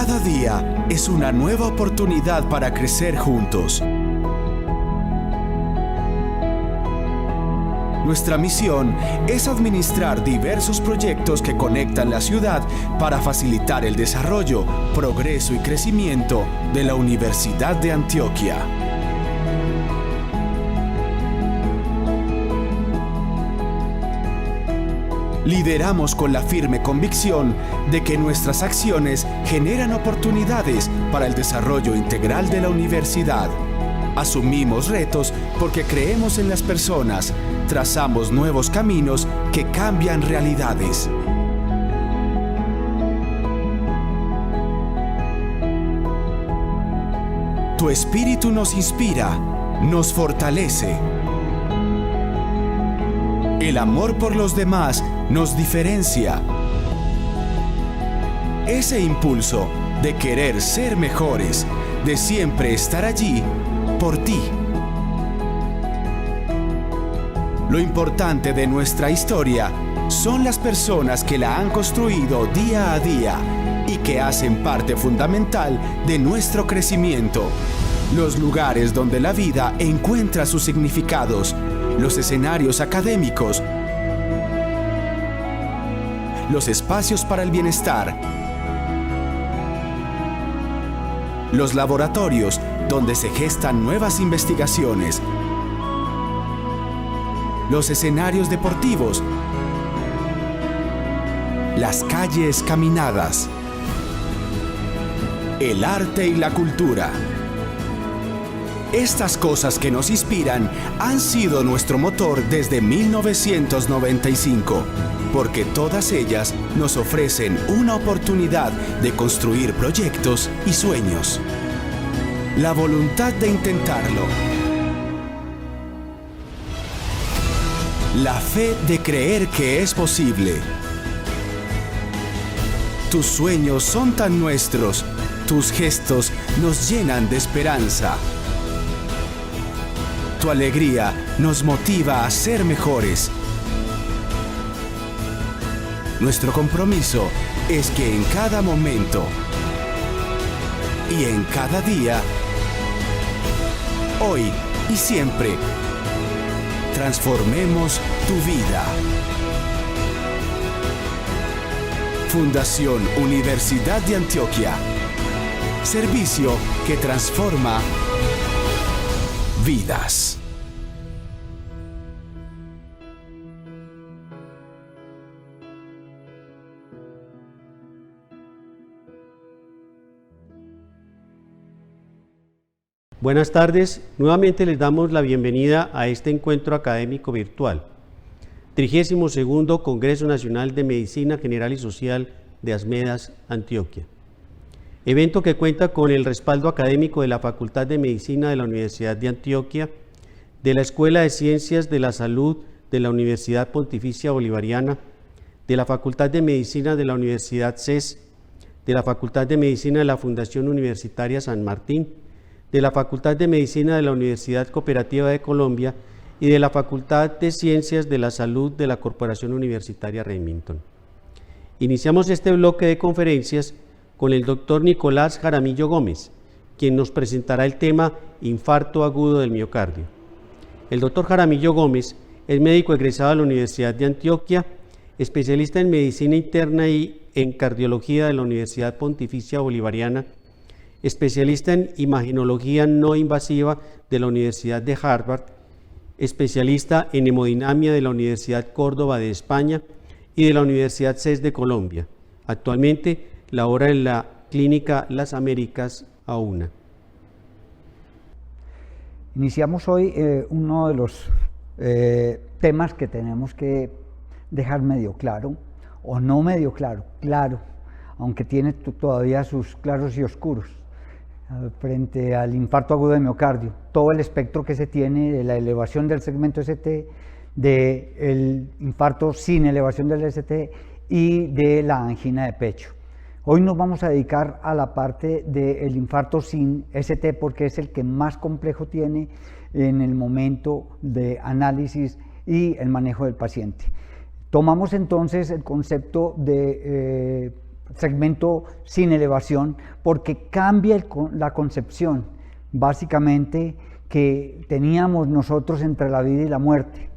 Cada día es una nueva oportunidad para crecer juntos. Nuestra misión es administrar diversos proyectos que conectan la ciudad para facilitar el desarrollo, progreso y crecimiento de la Universidad de Antioquia. Lideramos con la firme convicción de que nuestras acciones generan oportunidades para el desarrollo integral de la universidad. Asumimos retos porque creemos en las personas, trazamos nuevos caminos que cambian realidades. Tu espíritu nos inspira, nos fortalece. El amor por los demás nos diferencia. Ese impulso de querer ser mejores, de siempre estar allí por ti. Lo importante de nuestra historia son las personas que la han construido día a día y que hacen parte fundamental de nuestro crecimiento. Los lugares donde la vida encuentra sus significados, los escenarios académicos, los espacios para el bienestar, los laboratorios donde se gestan nuevas investigaciones, los escenarios deportivos, las calles caminadas, el arte y la cultura. Estas cosas que nos inspiran han sido nuestro motor desde 1995, porque todas ellas nos ofrecen una oportunidad de construir proyectos y sueños. La voluntad de intentarlo. La fe de creer que es posible. Tus sueños son tan nuestros, tus gestos nos llenan de esperanza. Tu alegría nos motiva a ser mejores. Nuestro compromiso es que en cada momento y en cada día, hoy y siempre, transformemos tu vida. Fundación Universidad de Antioquia. Servicio que transforma vidas. Buenas tardes, nuevamente les damos la bienvenida a este encuentro académico virtual, 32º Congreso Nacional de Medicina General y Social de Asmedas, Antioquia. Evento que cuenta con el respaldo académico de la Facultad de Medicina de la Universidad de Antioquia, de la Escuela de Ciencias de la Salud de la Universidad Pontificia Bolivariana, de la Facultad de Medicina de la Universidad CES, de la Facultad de Medicina de la Fundación Universitaria San Martín, de la Facultad de Medicina de la Universidad Cooperativa de Colombia y de la Facultad de Ciencias de la Salud de la Corporación Universitaria Remington. Iniciamos este bloque de conferencias con el doctor Nicolás Jaramillo Gómez, quien nos presentará el tema infarto agudo del miocardio. El doctor Jaramillo Gómez es médico egresado de la Universidad de Antioquia, especialista en medicina interna y en cardiología de la Universidad Pontificia Bolivariana, especialista en imagenología no invasiva de la Universidad de Harvard, especialista en hemodinamia de la Universidad Córdoba de España y de la Universidad CES de Colombia. Actualmente labora en la Clínica Las Américas AUNA. Iniciamos hoy uno de los temas que tenemos que dejar medio claro, o no medio claro, claro, aunque tiene todavía sus claros y oscuros. Frente al infarto agudo de miocardio, todo el espectro que se tiene de la elevación del segmento ST, del infarto sin elevación del ST y de la angina de pecho. Hoy nos vamos a dedicar a la parte del infarto sin ST porque es el que más complejo tiene en el momento de análisis y el manejo del paciente. Tomamos entonces el concepto de segmento sin elevación, porque cambia la concepción, básicamente, que teníamos nosotros entre la vida y la muerte.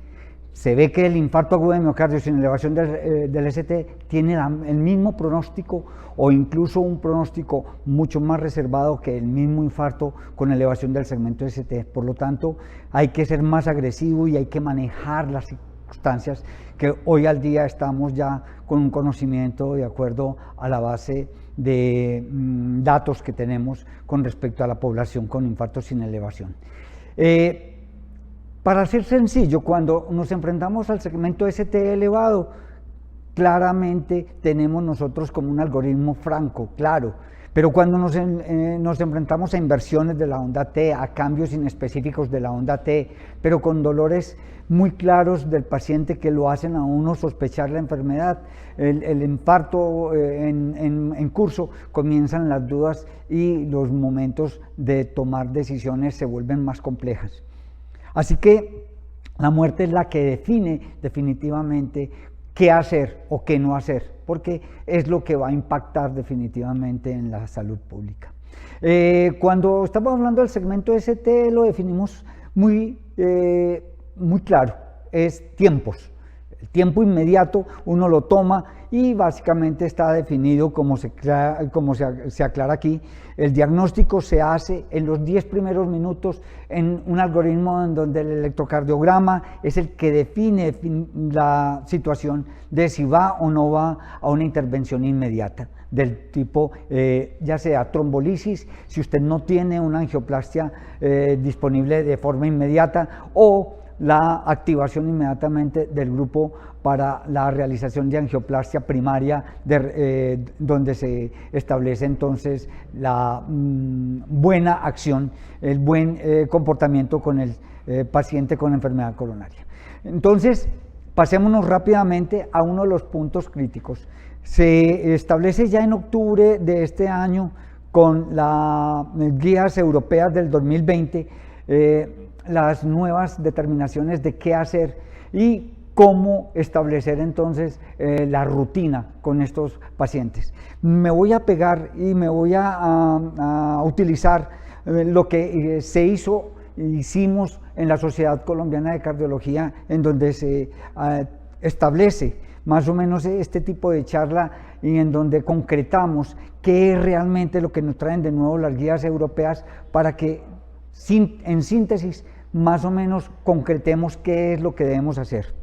Se ve que el infarto agudo de miocardio sin elevación del ST tiene el mismo pronóstico o incluso un pronóstico mucho más reservado que el mismo infarto con elevación del segmento ST. Por lo tanto, hay que ser más agresivo y hay que manejar las circunstancias que hoy al día estamos ya con un conocimiento de acuerdo a la base de datos que tenemos con respecto a la población con infarto sin elevación. Para ser sencillo, cuando nos enfrentamos al segmento ST elevado, claramente tenemos nosotros como un algoritmo franco, claro, pero cuando nos enfrentamos a inversiones de la onda T, a cambios inespecíficos de la onda T, pero con dolores muy claros del paciente que lo hacen a uno sospechar la enfermedad, el infarto en curso, comienzan las dudas y los momentos de tomar decisiones se vuelven más complejas. Así que la muerte es la que define definitivamente qué hacer o qué no hacer, porque es lo que va a impactar definitivamente en la salud pública. Cuando estamos hablando del segmento ST, lo definimos muy claro, es tiempos. El tiempo inmediato uno lo toma y básicamente está definido como se aclara aquí. El diagnóstico se hace en los 10 primeros minutos en un algoritmo en donde el electrocardiograma es el que define la situación de si va o no va a una intervención inmediata del tipo, ya sea trombolisis, si usted no tiene una angioplastia disponible de forma inmediata, o la activación inmediatamente del grupo para la realización de angioplastia primaria, donde se establece entonces la buena acción, el buen comportamiento con el paciente con enfermedad coronaria. Entonces, pasémonos rápidamente a uno de los puntos críticos. Se establece ya en octubre de este año con las guías europeas del 2020 las nuevas determinaciones de qué hacer y cómo establecer entonces la rutina con estos pacientes. Me voy a pegar y me voy a utilizar lo que hicimos en la Sociedad Colombiana de Cardiología, en donde se establece más o menos este tipo de charla y en donde concretamos qué es realmente lo que nos traen de nuevo las guías europeas para que en síntesis más o menos concretemos qué es lo que debemos hacer.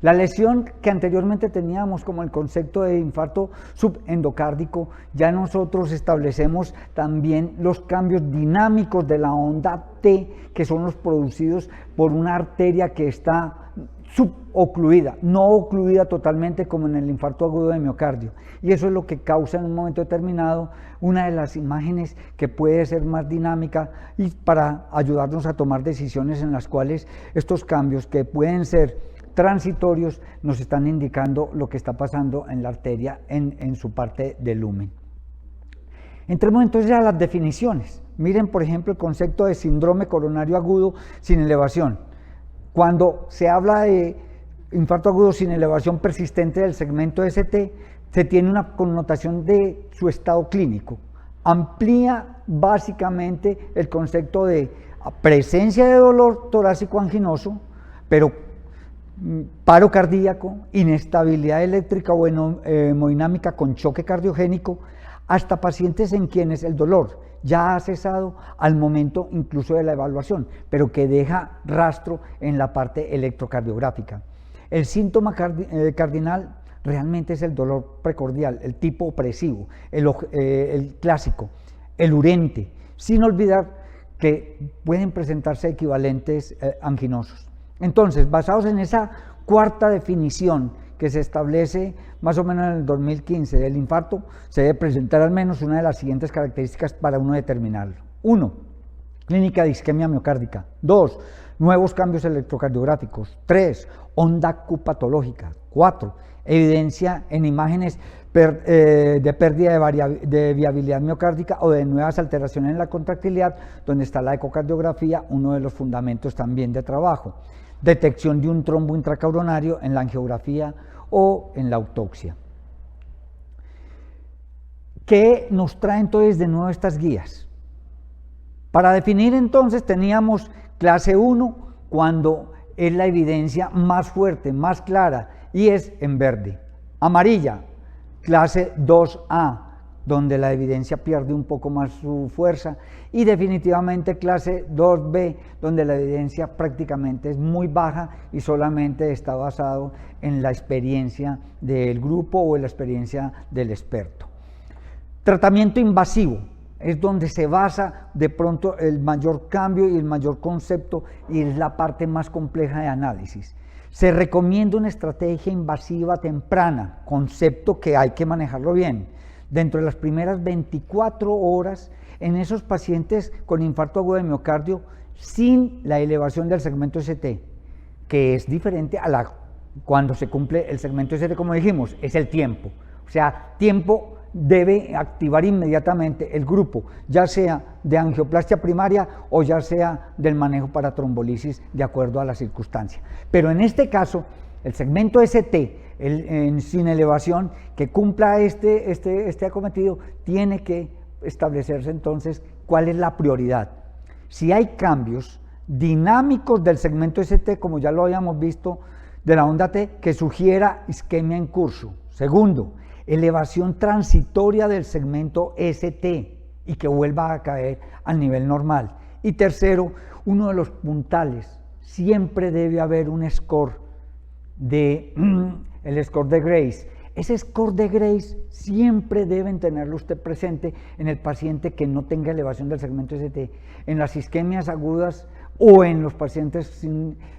La lesión que anteriormente teníamos como el concepto de infarto subendocárdico, ya nosotros establecemos también los cambios dinámicos de la onda T, que son los producidos por una arteria que está subocluida, no ocluida totalmente como en el infarto agudo de miocardio, y eso es lo que causa en un momento determinado una de las imágenes que puede ser más dinámica y para ayudarnos a tomar decisiones en las cuales estos cambios que pueden ser transitorios nos están indicando lo que está pasando en la arteria en su parte del lumen. Entremos entonces a las definiciones. Miren, por ejemplo, el concepto de síndrome coronario agudo sin elevación. Cuando se habla de infarto agudo sin elevación persistente del segmento ST, se tiene una connotación de su estado clínico. Amplía básicamente el concepto de presencia de dolor torácico anginoso, pero paro cardíaco, inestabilidad eléctrica o hemodinámica con choque cardiogénico, hasta pacientes en quienes el dolor ya ha cesado al momento incluso de la evaluación, pero que deja rastro en la parte electrocardiográfica. El síntoma cardinal realmente es el dolor precordial, el tipo opresivo, el clásico, el urente, sin olvidar que pueden presentarse equivalentes anginosos. Entonces, basados en esa cuarta definición que se establece más o menos en el 2015 del infarto, se debe presentar al menos una de las siguientes características para uno determinarlo. 1. Clínica de isquemia miocárdica. 2. Nuevos cambios electrocardiográficos. 3. Onda Q patológica. 4. Evidencia en imágenes de pérdida de viabilidad miocárdica o de nuevas alteraciones en la contractilidad, donde está la ecocardiografía, uno de los fundamentos también de trabajo. Detección de un trombo intracoronario en la angiografía o en la autopsia. ¿Qué nos trae entonces de nuevo estas guías? Para definir entonces teníamos clase 1 cuando es la evidencia más fuerte, más clara, y es en verde. Amarilla, clase 2A, donde la evidencia pierde un poco más su fuerza, y definitivamente clase 2B, donde la evidencia prácticamente es muy baja y solamente está basado en la experiencia del grupo o en la experiencia del experto. Tratamiento invasivo es donde se basa de pronto el mayor cambio y el mayor concepto, y es la parte más compleja de análisis. Se recomienda una estrategia invasiva temprana, concepto que hay que manejarlo bien, dentro de las primeras 24 horas en esos pacientes con infarto agudo de miocardio sin la elevación del segmento ST, que es diferente a cuando se cumple el segmento ST, como dijimos, es el tiempo. O sea, tiempo debe activar inmediatamente el grupo, ya sea de angioplastia primaria o ya sea del manejo para trombolisis, de acuerdo a la circunstancia. Pero en este caso, el segmento ST, sin elevación, que cumpla este acometido, tiene que establecerse entonces cuál es la prioridad. Si hay cambios dinámicos del segmento ST, como ya lo habíamos visto, de la onda T, que sugiera isquemia en curso. Segundo, elevación transitoria del segmento ST y que vuelva a caer al nivel normal. Y tercero, uno de los puntales, siempre debe haber un score el score de Grace. Ese score de Grace siempre deben tenerlo usted presente en el paciente que no tenga elevación del segmento ST, en las isquemias agudas o en los pacientes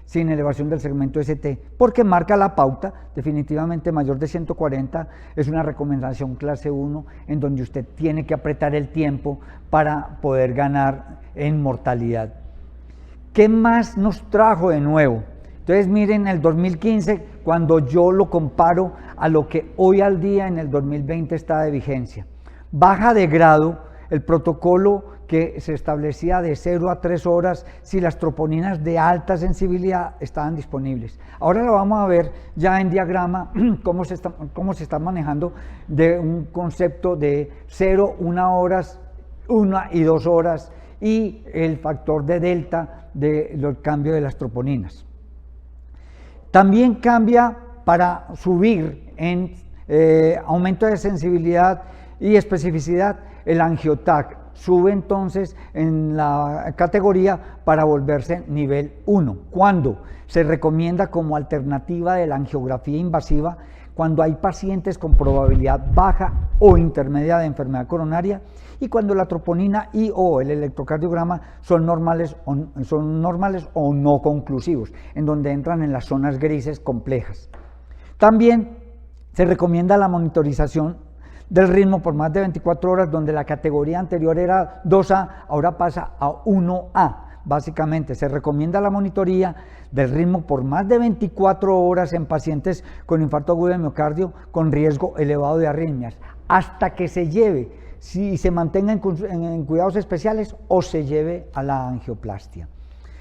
sin elevación del segmento ST, porque marca la pauta. Definitivamente mayor de 140 es una recomendación clase 1 en donde usted tiene que apretar el tiempo para poder ganar en mortalidad. ¿Qué más nos trajo de nuevo? Entonces miren el 2015 cuando yo lo comparo a lo que hoy al día en el 2020 está de vigencia. Baja de grado el protocolo que se establecía de 0 a 3 horas si las troponinas de alta sensibilidad estaban disponibles. Ahora lo vamos a ver ya en diagrama cómo se está manejando de un concepto de 0, 1 horas, 1 y 2 horas y el factor de delta del cambio de las troponinas. También cambia para subir en aumento de sensibilidad y especificidad el angiotac. Sube entonces en la categoría para volverse nivel 1. ¿Cuándo? Se recomienda como alternativa de la angiografía invasiva cuando hay pacientes con probabilidad baja o intermedia de enfermedad coronaria y cuando la troponina y o el electrocardiograma son normales o no conclusivos, en donde entran en las zonas grises complejas. También se recomienda la monitorización del ritmo por más de 24 horas, donde la categoría anterior era 2A, ahora pasa a 1A. Básicamente se recomienda la monitoría del ritmo por más de 24 horas en pacientes con infarto agudo de miocardio con riesgo elevado de arritmias, hasta que se lleve, si se mantenga en cuidados especiales o se lleve a la angioplastia.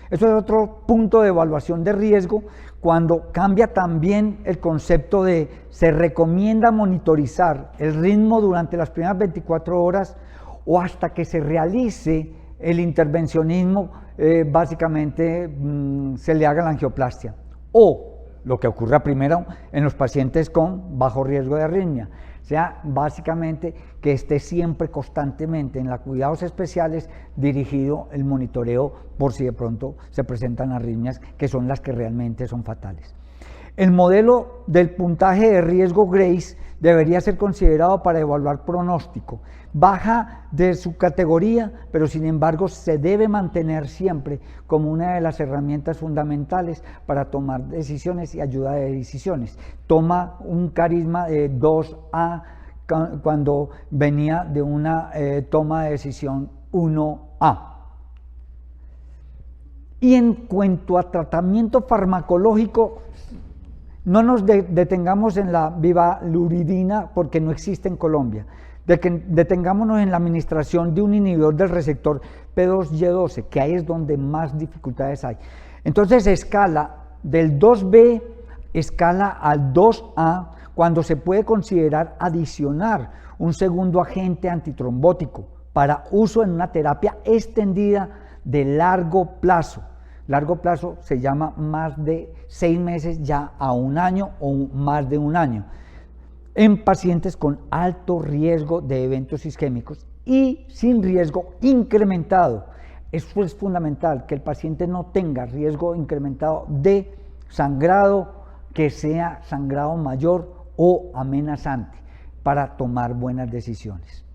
Eso es otro punto de evaluación de riesgo, cuando cambia también el concepto de se recomienda monitorizar el ritmo durante las primeras 24 horas o hasta que se realice el intervencionismo, básicamente se le haga la angioplastia. O lo que ocurra primero en los pacientes con bajo riesgo de arritmia. O sea, básicamente que esté siempre constantemente en los cuidados especiales dirigido el monitoreo por si de pronto se presentan arritmias que son las que realmente son fatales. El modelo del puntaje de riesgo Grace debería ser considerado para evaluar pronóstico. Baja de su categoría, pero sin embargo se debe mantener siempre como una de las herramientas fundamentales para tomar decisiones y ayuda de decisiones. Toma un carisma de 2A cuando venía de una toma de decisión 1A. Y en cuanto a tratamiento farmacológico, no nos detengamos en la vivaluridina porque no existe en Colombia. Detengámonos en la administración de un inhibidor del receptor P2Y12, que ahí es donde más dificultades hay. Entonces se escala del 2B escala al 2A cuando se puede considerar adicionar un segundo agente antitrombótico para uso en una terapia extendida de largo plazo. Largo plazo se llama más de 6 meses ya a 1 año o más de 1 año, en pacientes con alto riesgo de eventos isquémicos y sin riesgo incrementado. Eso es fundamental, que el paciente no tenga riesgo incrementado de sangrado, que sea sangrado mayor o amenazante, para tomar buenas decisiones.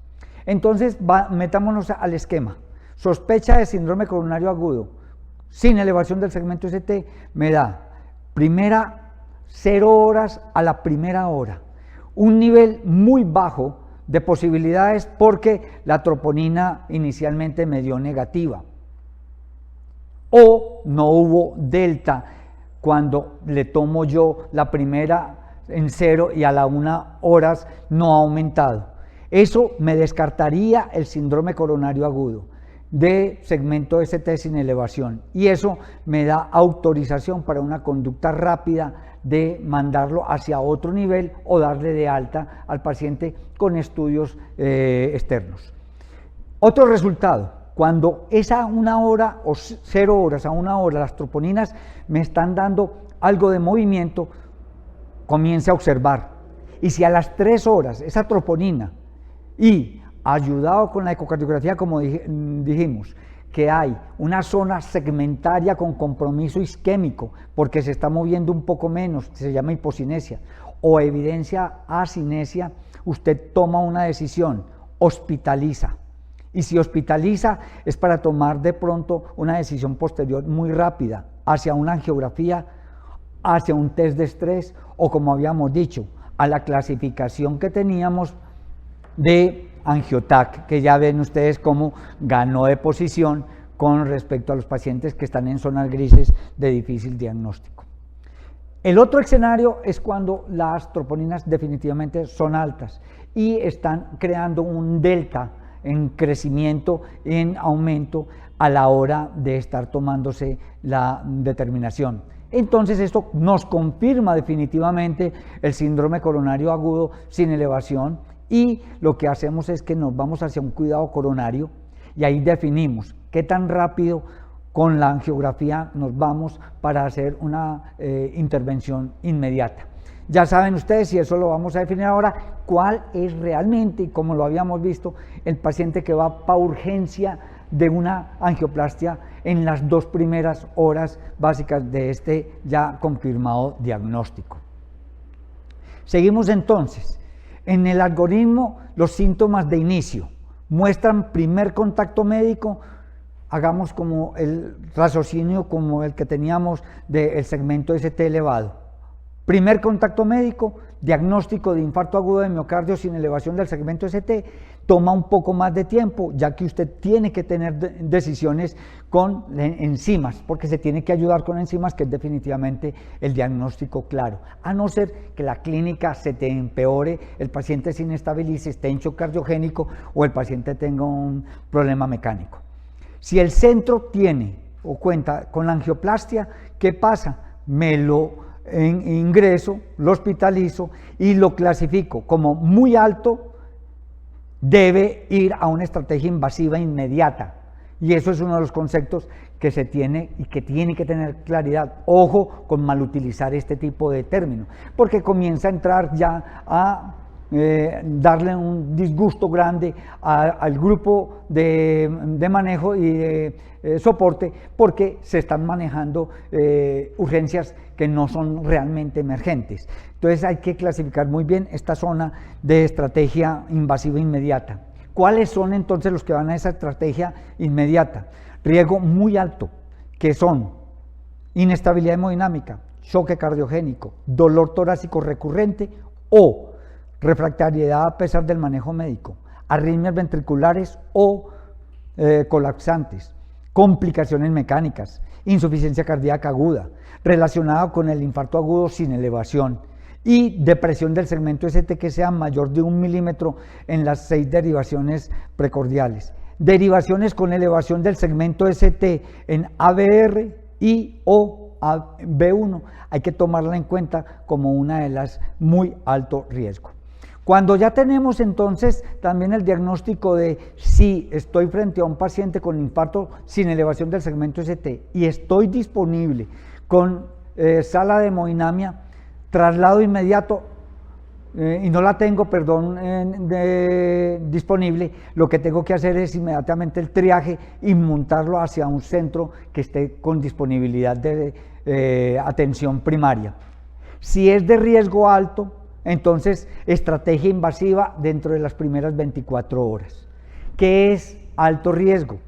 Entonces, metámonos al esquema. Sospecha de síndrome coronario agudo, sin elevación del segmento ST, me da primera 0 horas a la primera hora. Un nivel muy bajo de posibilidades porque la troponina inicialmente me dio negativa. O no hubo delta cuando le tomo yo la primera en 0 y a la 1 horas no ha aumentado. Eso me descartaría el síndrome coronario agudo de segmento ST sin elevación, y eso me da autorización para una conducta rápida de mandarlo hacia otro nivel o darle de alta al paciente con estudios externos. Otro resultado, cuando es a 1 hora o 0 horas a 1 hora las troponinas me están dando algo de movimiento, comience a observar, y si a las 3 horas esa troponina y ayudado con la ecocardiografía, como dijimos, que hay una zona segmentaria con compromiso isquémico, porque se está moviendo un poco menos, se llama hipocinesia, o evidencia asinesia, usted toma una decisión, hospitaliza. Y si hospitaliza es para tomar de pronto una decisión posterior muy rápida, hacia una angiografía, hacia un test de estrés, o como habíamos dicho, a la clasificación que teníamos de Angiotac, que ya ven ustedes cómo ganó de posición con respecto a los pacientes que están en zonas grises de difícil diagnóstico. El otro escenario es cuando las troponinas definitivamente son altas y están creando un delta en crecimiento, en aumento a la hora de estar tomándose la determinación. Entonces esto nos confirma definitivamente el síndrome coronario agudo sin elevación, y lo que hacemos es que nos vamos hacia un cuidado coronario y ahí definimos qué tan rápido con la angiografía nos vamos para hacer una intervención inmediata. Ya saben ustedes, y eso lo vamos a definir ahora, cuál es realmente, y como lo habíamos visto, el paciente que va para urgencia de una angioplastia en las 2 primeras horas básicas de este ya confirmado diagnóstico. Seguimos entonces. En el algoritmo, los síntomas de inicio muestran primer contacto médico. Hagamos como el raciocinio como el que teníamos del segmento ST elevado. Primer contacto médico, diagnóstico de infarto agudo de miocardio sin elevación del segmento ST, toma un poco más de tiempo, ya que usted tiene que tener decisiones con enzimas, porque se tiene que ayudar con enzimas, que es definitivamente el diagnóstico claro, a no ser que la clínica se te empeore, el paciente se inestabilice, esté en shock cardiogénico o el paciente tenga un problema mecánico. Si el centro tiene o cuenta con la angioplastia, ¿qué pasa? Me lo ingreso, lo hospitalizo y lo clasifico como muy alto, debe ir a una estrategia invasiva inmediata. Y eso es uno de los conceptos que se tiene y que tiene que tener claridad. Ojo con malutilizar este tipo de término, porque comienza a entrar ya a darle un disgusto grande al grupo de manejo y de soporte, porque se están manejando urgencias que no son realmente emergentes. Entonces hay que clasificar muy bien esta zona de estrategia invasiva inmediata. ¿Cuáles son entonces los que van a esa estrategia inmediata? Riesgo muy alto, que son inestabilidad hemodinámica, choque cardiogénico, dolor torácico recurrente o refractariedad a pesar del manejo médico, arritmias ventriculares o colapsantes, complicaciones mecánicas, insuficiencia cardíaca aguda, relacionada con el infarto agudo sin elevación, y depresión del segmento ST que sea mayor de 1 milímetro en las 6 derivaciones precordiales. Derivaciones con elevación del segmento ST en ABR y o B1 hay que tomarla en cuenta como una de las muy alto riesgo. Cuando ya tenemos entonces también el diagnóstico de si estoy frente a un paciente con infarto sin elevación del segmento ST y estoy disponible con sala de hemodinamia, traslado inmediato, y no la tengo, disponible, lo que tengo que hacer es inmediatamente el triaje y montarlo hacia un centro que esté con disponibilidad de atención primaria. Si es de riesgo alto, entonces estrategia invasiva dentro de las primeras 24 horas. ¿Qué es alto riesgo?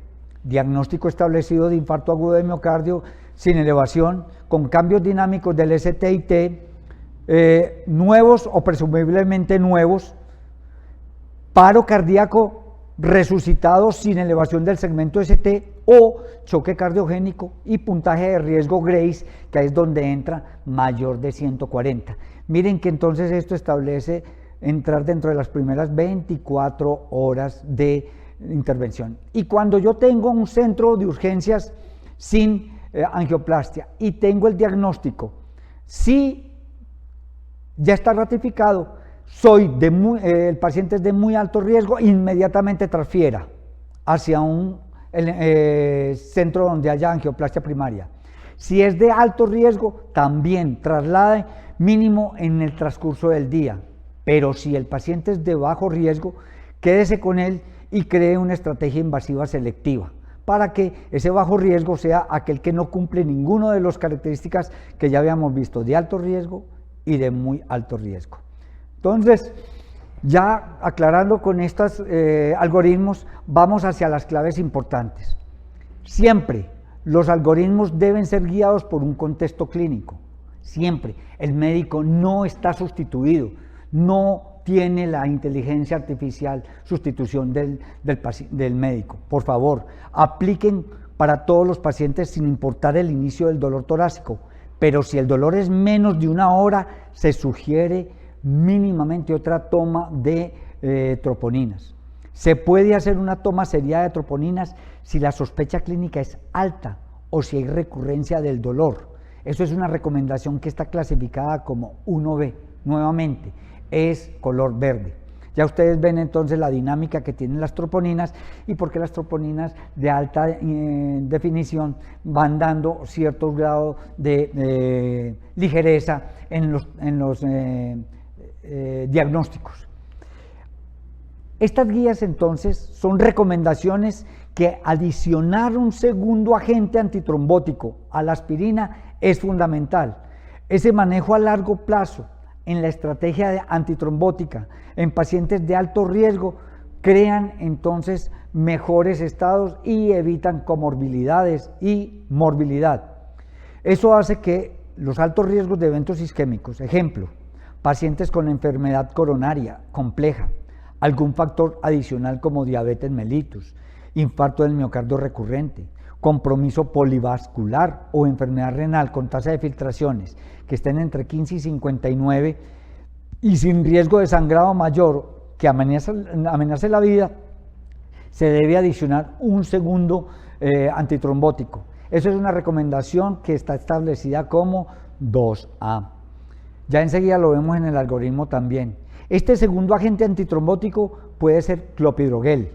Diagnóstico establecido de infarto agudo de miocardio sin elevación, con cambios dinámicos del ST y T, nuevos o presumiblemente nuevos, paro cardíaco resucitado sin elevación del segmento ST o choque cardiogénico y puntaje de riesgo Grace, que es donde entra mayor de 140. Miren que entonces esto establece entrar dentro de las primeras 24 horas de intervención. Y cuando yo tengo un centro de urgencias sin angioplastia y tengo el diagnóstico, si ya está ratificado, el paciente es de muy alto riesgo, inmediatamente transfiera hacia un centro donde haya angioplastia primaria. Si es de alto riesgo, también traslade mínimo en el transcurso del día. Pero si el paciente es de bajo riesgo, quédese con él y cree una estrategia invasiva selectiva para que ese bajo riesgo sea aquel que no cumple ninguna de las características que ya habíamos visto, de alto riesgo y de muy alto riesgo. Entonces, ya aclarando con estos algoritmos, vamos hacia las claves importantes. Siempre los algoritmos deben ser guiados por un contexto clínico. Siempre. El médico no está sustituido, no tiene la inteligencia artificial sustitución del médico. Por favor, apliquen para todos los pacientes sin importar el inicio del dolor torácico. Pero si el dolor es menos de una hora, se sugiere mínimamente otra toma de troponinas. Se puede hacer una toma seriada de troponinas si la sospecha clínica es alta o si hay recurrencia del dolor. Eso es una recomendación que está clasificada como 1B. Nuevamente, es color verde. Ya ustedes ven entonces la dinámica que tienen las troponinas y por qué las troponinas de alta definición van dando cierto grado de ligereza en los diagnósticos. Estas guías entonces son recomendaciones que adicionar un segundo agente antitrombótico a la aspirina es fundamental. Ese manejo a largo plazo en la estrategia antitrombótica en pacientes de alto riesgo crean entonces mejores estados y evitan comorbilidades y morbilidad. Eso hace que los altos riesgos de eventos isquémicos, ejemplo, pacientes con enfermedad coronaria compleja, algún factor adicional como diabetes mellitus, infarto del miocardio recurrente, compromiso polivascular o enfermedad renal con tasa de filtraciones que estén entre 15 y 59 y sin riesgo de sangrado mayor que amenace la vida, se debe adicionar un segundo antitrombótico. Eso es una recomendación que está establecida como 2A. Ya enseguida lo vemos en el algoritmo también. Este segundo agente antitrombótico puede ser clopidogrel.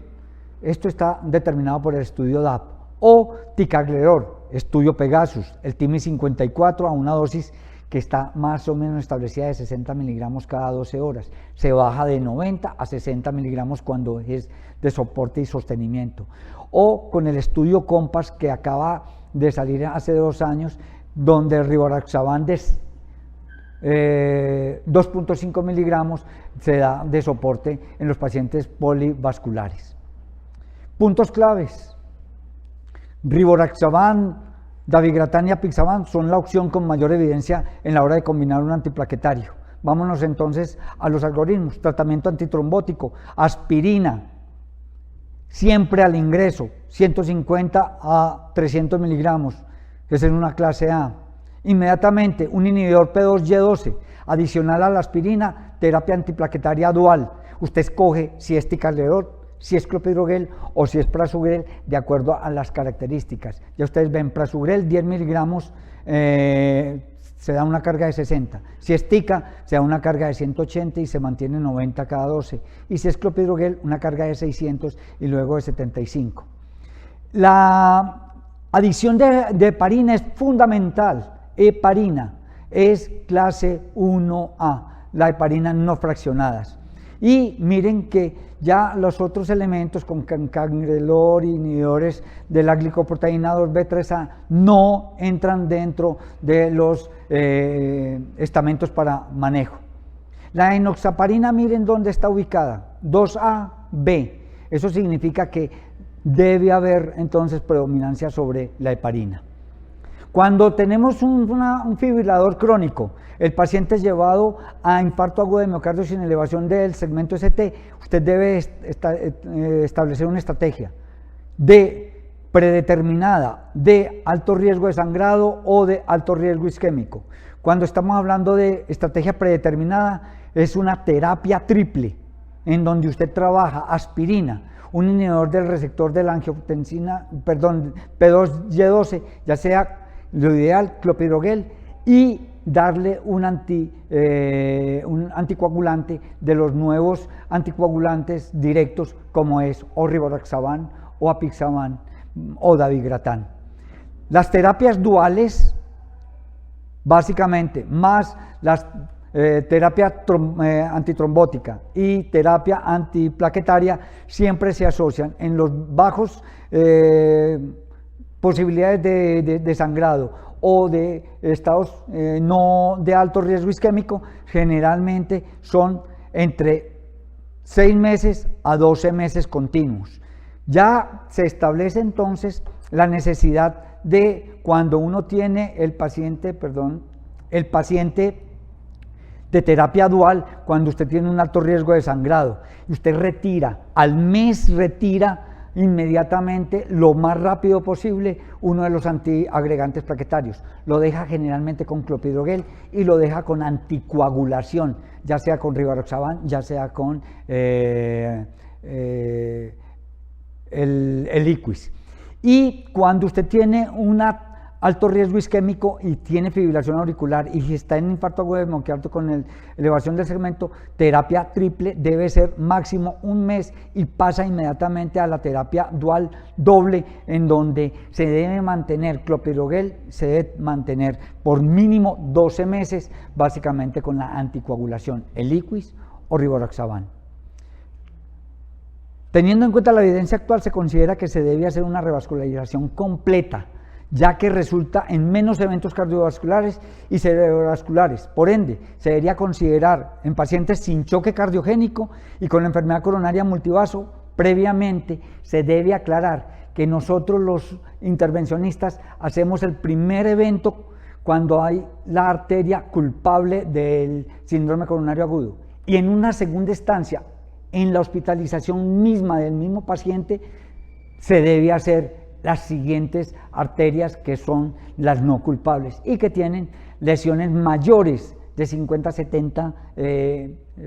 Esto está determinado por el estudio DAP. O ticagrelor, estudio Pegasus, el TIMI 54 a una dosis que está más o menos establecida de 60 miligramos cada 12 horas. Se baja de 90 a 60 miligramos cuando es de soporte y sostenimiento. O con el estudio COMPASS que acaba de salir hace 2 años, donde el rivaroxaban de 2.5 miligramos se da de soporte en los pacientes polivasculares. Puntos claves. Rivaroxaban, dabigatran y apixaban son la opción con mayor evidencia en la hora de combinar un antiplaquetario. Vámonos entonces a los algoritmos. Tratamiento antitrombótico, aspirina, siempre al ingreso, 150 a 300 miligramos, que es en una clase A. Inmediatamente un inhibidor P2Y12, adicional a la aspirina, terapia antiplaquetaria dual. Usted escoge si es ticagrelor, si es clopidogrel o si es prasugrel, de acuerdo a las características. Ya ustedes ven, prasugrel 10 miligramos se da una carga de 60. Si es tica, se da una carga de 180 y se mantiene 90 cada 12. Y si es clopidogrel, una carga de 600 y luego de 75. La adición de heparina es fundamental. Heparina es clase 1A, la heparina no fraccionadas. Y miren que ya los otros elementos con cangrelor, inhibidores de la glicoproteína 2B3A no entran dentro de los estamentos para manejo. La enoxaparina, miren dónde está ubicada, 2AB. Eso significa que debe haber entonces predominancia sobre la heparina. Cuando tenemos un fibrilador crónico, el paciente es llevado a infarto agudo de miocardio sin elevación del segmento ST, usted debe establecer una estrategia predeterminada de alto riesgo de sangrado o de alto riesgo isquémico. Cuando estamos hablando de estrategia predeterminada, es una terapia triple, en donde usted trabaja aspirina, un inhibidor del receptor de la angiotensina, P2Y12, ya sea lo ideal, clopidogrel, y darle un anticoagulante de los nuevos anticoagulantes directos como es o rivaroxaban o apixaban o dabigatran. Las terapias duales, básicamente, más las terapia antitrombótica y terapia antiplaquetaria, siempre se asocian en los bajos posibilidades de sangrado o de estados no de alto riesgo isquémico, generalmente son entre 6 meses a 12 meses continuos. Ya se establece entonces la necesidad de cuando uno tiene el paciente de terapia dual, cuando usted tiene un alto riesgo de sangrado, y usted retira, al mes retira inmediatamente, lo más rápido posible, uno de los antiagregantes plaquetarios. Lo deja generalmente con clopidogrel y lo deja con anticoagulación, ya sea con rivaroxaban, ya sea con el Eliquis. Y cuando usted tiene un alto riesgo isquémico y tiene fibrilación auricular y está en infarto agudo de miocardio con elevación del segmento, terapia triple debe ser máximo 1 mes y pasa inmediatamente a la terapia dual doble, en donde se debe mantener clopidogrel, se debe mantener por mínimo 12 meses, básicamente con la anticoagulación, Eliquis o rivaroxaban. Teniendo en cuenta la evidencia actual, se considera que se debe hacer una revascularización completa, ya que resulta en menos eventos cardiovasculares y cerebrovasculares. Por ende, se debería considerar en pacientes sin choque cardiogénico y con la enfermedad coronaria multivaso. Previamente, se debe aclarar que nosotros los intervencionistas hacemos el primer evento cuando hay la arteria culpable del síndrome coronario agudo, y en una segunda instancia, en la hospitalización misma del mismo paciente, se debe hacer las siguientes arterias, que son las no culpables y que tienen lesiones mayores de 50-70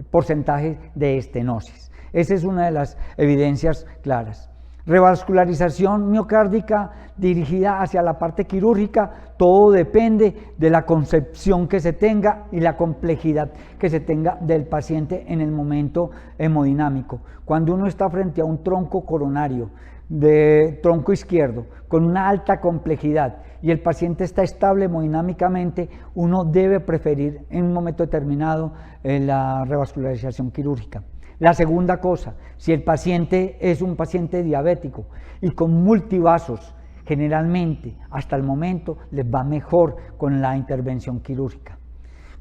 porcentaje de estenosis. Esa es una de las evidencias claras. Revascularización miocárdica dirigida hacia la parte quirúrgica, todo depende de la concepción que se tenga y la complejidad que se tenga del paciente en el momento hemodinámico. Cuando uno está frente a un tronco coronario de tronco izquierdo con una alta complejidad y el paciente está estable hemodinámicamente, uno debe preferir en un momento determinado la revascularización quirúrgica. La segunda cosa, si el paciente es un paciente diabético y con multivasos, generalmente hasta el momento les va mejor con la intervención quirúrgica.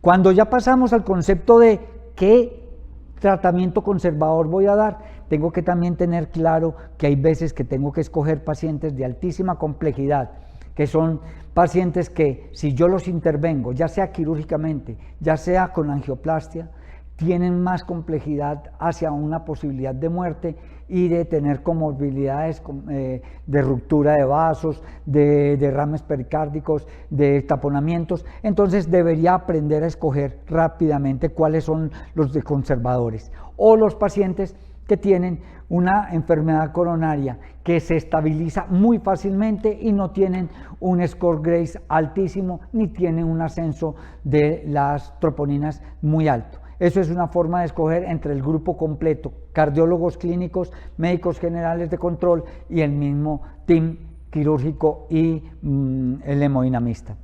Cuando ya pasamos al concepto de qué tratamiento conservador voy a dar, tengo que también tener claro que hay veces que tengo que escoger pacientes de altísima complejidad, que son pacientes que si yo los intervengo, ya sea quirúrgicamente, ya sea con angioplastia, tienen más complejidad hacia una posibilidad de muerte y de tener comorbilidades de ruptura de vasos, de derrames pericárdicos, de taponamientos. Entonces debería aprender a escoger rápidamente cuáles son los conservadores, o los pacientes que tienen una enfermedad coronaria que se estabiliza muy fácilmente y no tienen un score Grace altísimo ni tienen un ascenso de las troponinas muy alto. Eso es una forma de escoger entre el grupo completo, cardiólogos clínicos, médicos generales de control y el mismo team quirúrgico y el hemodinamista.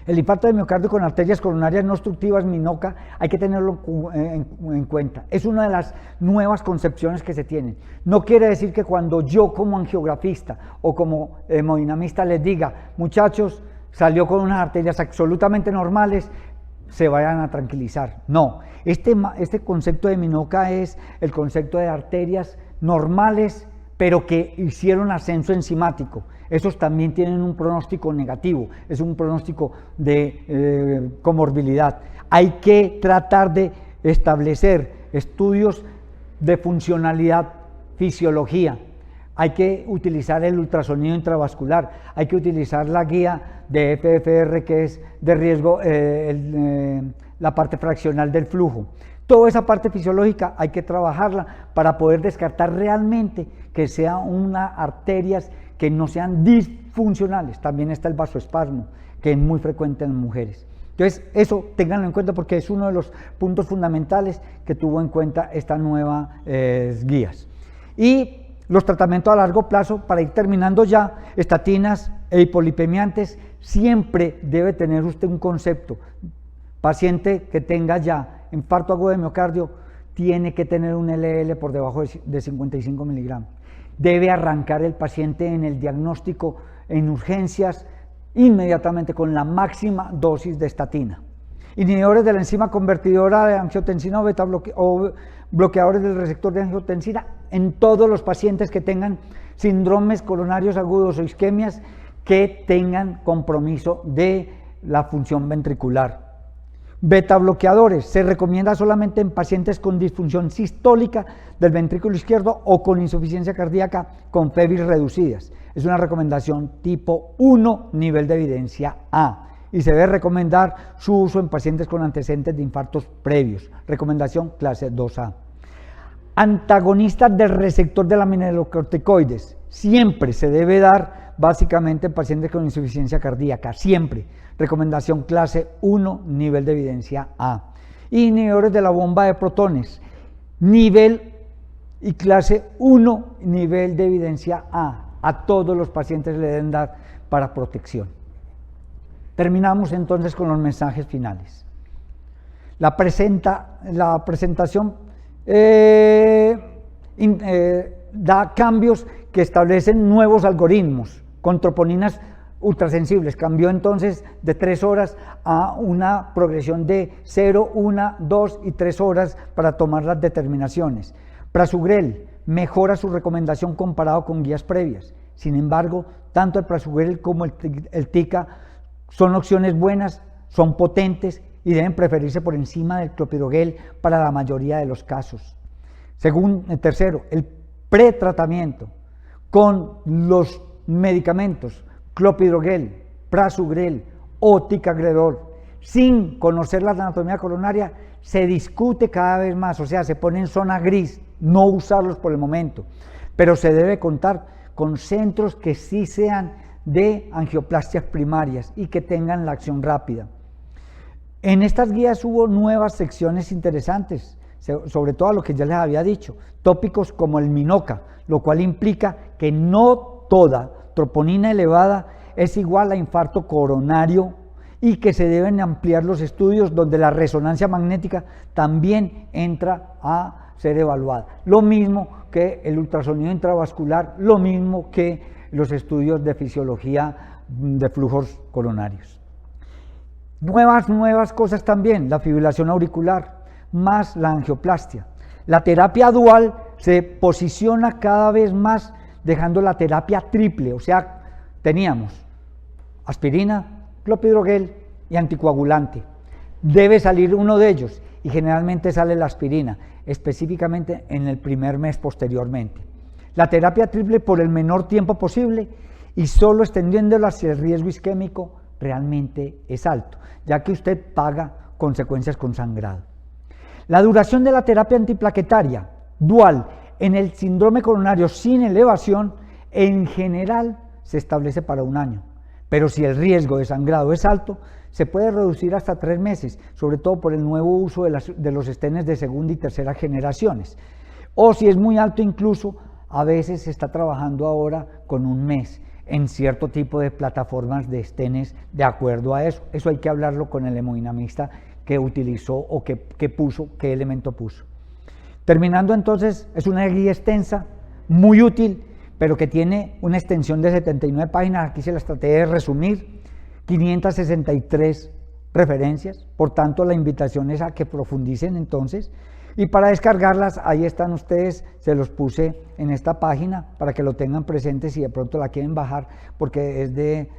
El infarto de miocardio con arterias coronarias no obstructivas, MINOCA, hay que tenerlo en cuenta. Es una de las nuevas concepciones que se tienen. No quiere decir que cuando yo como angiografista o como hemodinamista les diga, muchachos, salió con unas arterias absolutamente normales, se vayan a tranquilizar. No, este concepto de MINOCA es el concepto de arterias normales, pero que hicieron ascenso enzimático. Esos también tienen un pronóstico negativo, es un pronóstico de comorbilidad. Hay que tratar de establecer estudios de funcionalidad, fisiología. Hay que utilizar el ultrasonido intravascular, hay que utilizar la guía de FFR, que es de riesgo, la parte fraccional del flujo. Toda esa parte fisiológica hay que trabajarla para poder descartar realmente que sean unas arterias que no sean disfuncionales. También está el vasoespasmo, que es muy frecuente en las mujeres. Entonces, eso ténganlo en cuenta porque es uno de los puntos fundamentales que tuvo en cuenta esta nueva guías. Y los tratamientos a largo plazo, para ir terminando ya, estatinas e hipolipemiantes, siempre debe tener usted un concepto. Paciente que tenga ya infarto agudo de miocardio tiene que tener un LL por debajo de 55 miligramos. Debe arrancar el paciente en el diagnóstico en urgencias inmediatamente con la máxima dosis de estatina. Inhibidores de la enzima convertidora de angiotensina o bloqueadores del receptor de angiotensina en todos los pacientes que tengan síndromes coronarios agudos o isquemias que tengan compromiso de la función ventricular. Beta bloqueadores se recomienda solamente en pacientes con disfunción sistólica del ventrículo izquierdo o con insuficiencia cardíaca con FEBIS reducidas. Es una recomendación tipo 1, nivel de evidencia A, y se debe recomendar su uso en pacientes con antecedentes de infartos previos. Recomendación clase 2A. Antagonistas del receptor de la mineralocorticoides. Siempre se debe dar básicamente en pacientes con insuficiencia cardíaca, siempre. Recomendación clase 1, nivel de evidencia A. Inhibidores de la bomba de protones, nivel y clase 1, nivel de evidencia A. A todos los pacientes le deben dar para protección. Terminamos entonces con los mensajes finales. La presentación da cambios que establecen nuevos algoritmos con troponinas ultrasensibles. Cambió entonces de 3 horas a una progresión de 0, 1, 2 y 3 horas para tomar las determinaciones. Prasugrel mejora su recomendación comparado con guías previas. Sin embargo, tanto el prasugrel como el TICA son opciones buenas, son potentes y deben preferirse por encima del clopidogrel para la mayoría de los casos. Tercero, el pretratamiento con los medicamentos clopidogrel, prasugrel o ticagrelor sin conocer la anatomía coronaria se discute cada vez más, o sea, se pone en zona gris, no usarlos por el momento, pero se debe contar con centros que sí sean de angioplastias primarias y que tengan la acción rápida. En estas guías hubo nuevas secciones interesantes, sobre todo lo que ya les había dicho, tópicos como el MINOCA, lo cual implica que no toda troponina elevada es igual a infarto coronario y que se deben ampliar los estudios donde la resonancia magnética también entra a ser evaluada. Lo mismo que el ultrasonido intravascular, lo mismo que los estudios de fisiología de flujos coronarios. Nuevas cosas también, la fibrilación auricular más la angioplastia. La terapia dual se posiciona cada vez más dejando la terapia triple, o sea, teníamos aspirina, clopidogrel y anticoagulante. Debe salir uno de ellos y generalmente sale la aspirina, específicamente en el primer mes posteriormente. La terapia triple por el menor tiempo posible y solo extendiéndola si el riesgo isquémico realmente es alto, ya que usted paga consecuencias con sangrado. La duración de la terapia antiplaquetaria dual en el síndrome coronario sin elevación, en general se establece para 1 año. Pero si el riesgo de sangrado es alto, se puede reducir hasta 3 meses, sobre todo por el nuevo uso de los estenes de segunda y tercera generaciones. O si es muy alto incluso, a veces se está trabajando ahora con 1 mes en cierto tipo de plataformas de estenes de acuerdo a eso. Eso hay que hablarlo con el hemodinamista que utilizó o que puso, qué elemento puso. Terminando entonces, es una guía extensa, muy útil, pero que tiene una extensión de 79 páginas, aquí se las traté de resumir, 563 referencias, por tanto la invitación es a que profundicen entonces, y para descargarlas, ahí están ustedes, se los puse en esta página para que lo tengan presente si de pronto la quieren bajar, porque es de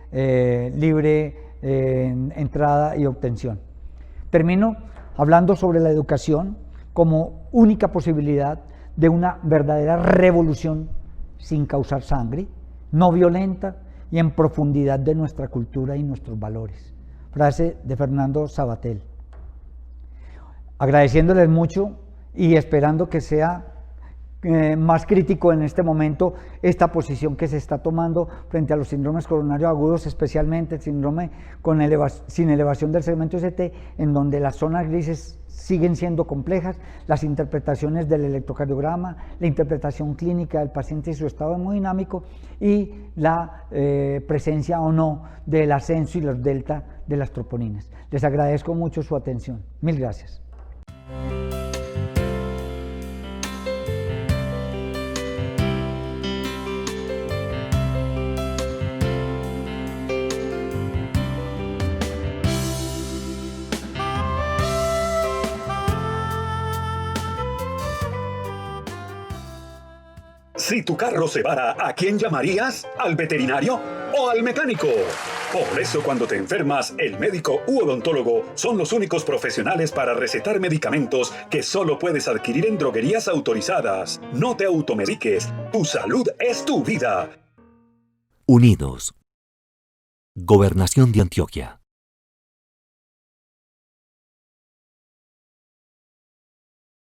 libre entrada y obtención. Termino hablando sobre la educación como única posibilidad de una verdadera revolución sin causar sangre, no violenta y en profundidad de nuestra cultura y nuestros valores. Frase de Fernando Sabatel. Agradeciéndoles mucho y esperando que sea más crítico en este momento esta posición que se está tomando frente a los síndromes coronarios agudos, especialmente el síndrome sin elevación del segmento ST, en donde las zonas grises siguen siendo complejas, las interpretaciones del electrocardiograma, la interpretación clínica del paciente y su estado hemodinámico y la presencia o no del ascenso y los delta de las troponinas. Les agradezco mucho su atención. Mil gracias. Si tu carro se vara, ¿a quién llamarías? ¿Al veterinario o al mecánico? Por eso cuando te enfermas, el médico u odontólogo son los únicos profesionales para recetar medicamentos que solo puedes adquirir en droguerías autorizadas. No te automediques, tu salud es tu vida. Unidos. Gobernación de Antioquia.